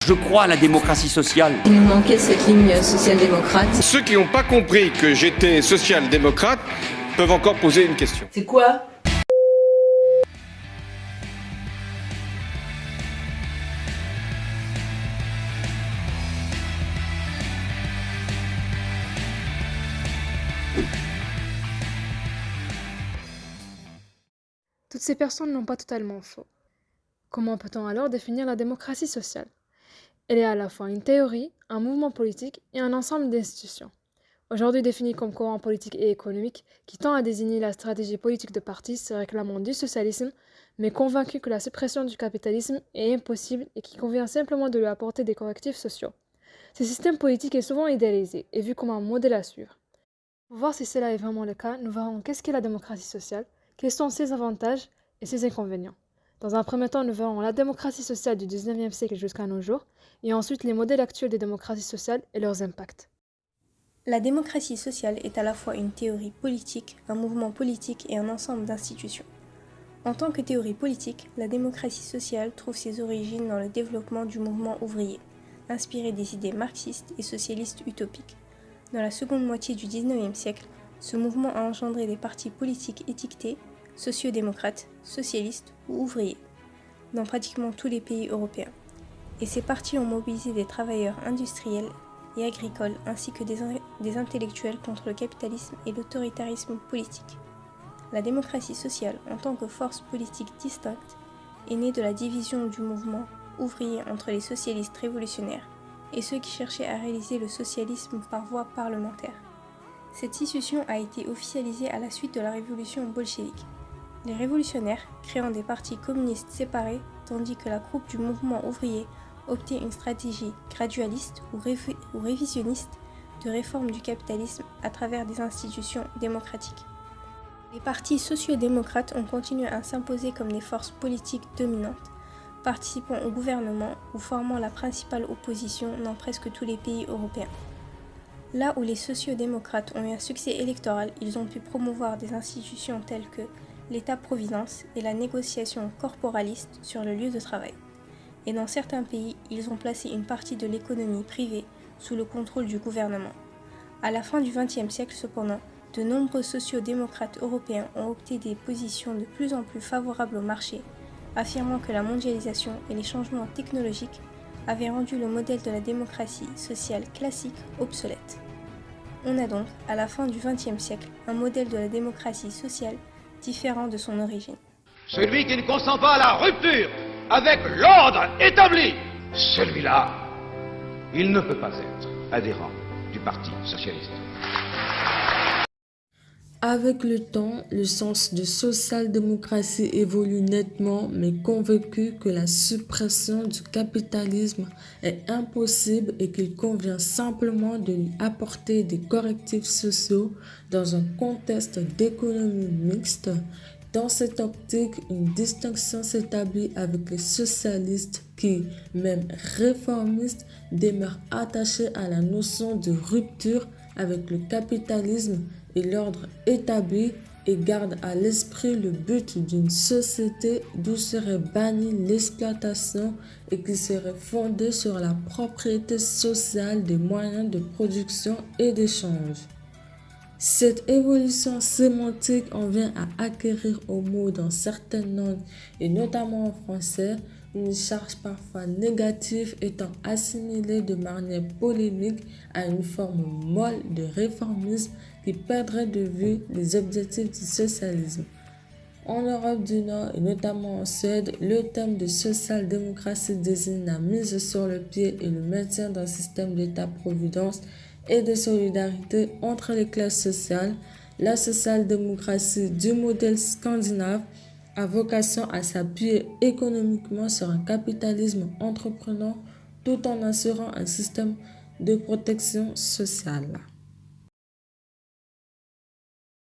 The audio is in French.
Je crois à la démocratie sociale. Il nous manquait cette ligne social-démocrate. Ceux qui n'ont pas compris que j'étais social-démocrate peuvent encore poser une question. C'est quoi ? Toutes ces personnes n'ont pas totalement faux. Comment peut-on alors définir la démocratie sociale ? Elle est à la fois une théorie, un mouvement politique et un ensemble d'institutions. Aujourd'hui définie comme courant politique et économique qui tend à désigner la stratégie politique de partis se réclamant du socialisme, mais convaincu que la suppression du capitalisme est impossible et qu'il convient simplement de lui apporter des correctifs sociaux. Ce système politique est souvent idéalisé et vu comme un modèle à suivre. Pour voir si cela est vraiment le cas, nous verrons qu'est-ce qu'est la démocratie sociale, quels sont ses avantages et ses inconvénients. Dans un premier temps, nous verrons la démocratie sociale du 19e siècle jusqu'à nos jours, et ensuite les modèles actuels des démocraties sociales et leurs impacts. La démocratie sociale est à la fois une théorie politique, un mouvement politique et un ensemble d'institutions. En tant que théorie politique, la démocratie sociale trouve ses origines dans le développement du mouvement ouvrier, inspiré des idées marxistes et socialistes utopiques. Dans la seconde moitié du 19e siècle, ce mouvement a engendré des partis politiques étiquetés, sociodémocrates, socialistes ou ouvriers, dans pratiquement tous les pays européens. Et ces partis ont mobilisé des travailleurs industriels et agricoles ainsi que des intellectuels contre le capitalisme et l'autoritarisme politique. La démocratie sociale, en tant que force politique distincte, est née de la division du mouvement ouvrier entre les socialistes révolutionnaires et ceux qui cherchaient à réaliser le socialisme par voie parlementaire. Cette scission a été officialisée à la suite de la révolution bolchevique. Les révolutionnaires créant des partis communistes séparés, tandis que la groupe du mouvement ouvrier optait une stratégie gradualiste ou révisionniste de réforme du capitalisme à travers des institutions démocratiques. Les partis sociodémocrates ont continué à s'imposer comme des forces politiques dominantes, participant au gouvernement ou formant la principale opposition dans presque tous les pays européens. Là où les sociodémocrates ont eu un succès électoral, ils ont pu promouvoir des institutions telles que l'État-providence et la négociation corporaliste sur le lieu de travail. Et dans certains pays, ils ont placé une partie de l'économie privée sous le contrôle du gouvernement. À la fin du XXe siècle, cependant, de nombreux sociodémocrates européens ont opté des positions de plus en plus favorables au marché, affirmant que la mondialisation et les changements technologiques avaient rendu le modèle de la démocratie sociale classique obsolète. On a donc, à la fin du XXe siècle, un modèle de la démocratie sociale différent de son origine. Celui qui ne consent pas à la rupture avec l'ordre établi, celui-là, il ne peut pas être adhérent du Parti socialiste. Avec le temps, le sens de social-démocratie évolue nettement, mais convaincu que la suppression du capitalisme est impossible et qu'il convient simplement de lui apporter des correctifs sociaux dans un contexte d'économie mixte. Dans cette optique, une distinction s'établit avec les socialistes qui, même réformistes, demeurent attachés à la notion de rupture avec le capitalisme et l'ordre établi et gardent à l'esprit le but d'une société d'où serait bannie l'exploitation et qui serait fondée sur la propriété sociale des moyens de production et d'échange. Cette évolution sémantique en vient à acquérir au mot dans certaines langues et notamment en français, une charge parfois négative étant assimilée de manière polémique à une forme molle de réformisme qui perdrait de vue les objectifs du socialisme. En Europe du Nord et notamment en Suède, le terme de social-démocratie désigne la mise sur le pied et le maintien d'un système d'État-providence et de solidarité entre les classes sociales. La social-démocratie du modèle scandinave a vocation à s'appuyer économiquement sur un capitalisme entreprenant tout en assurant un système de protection sociale.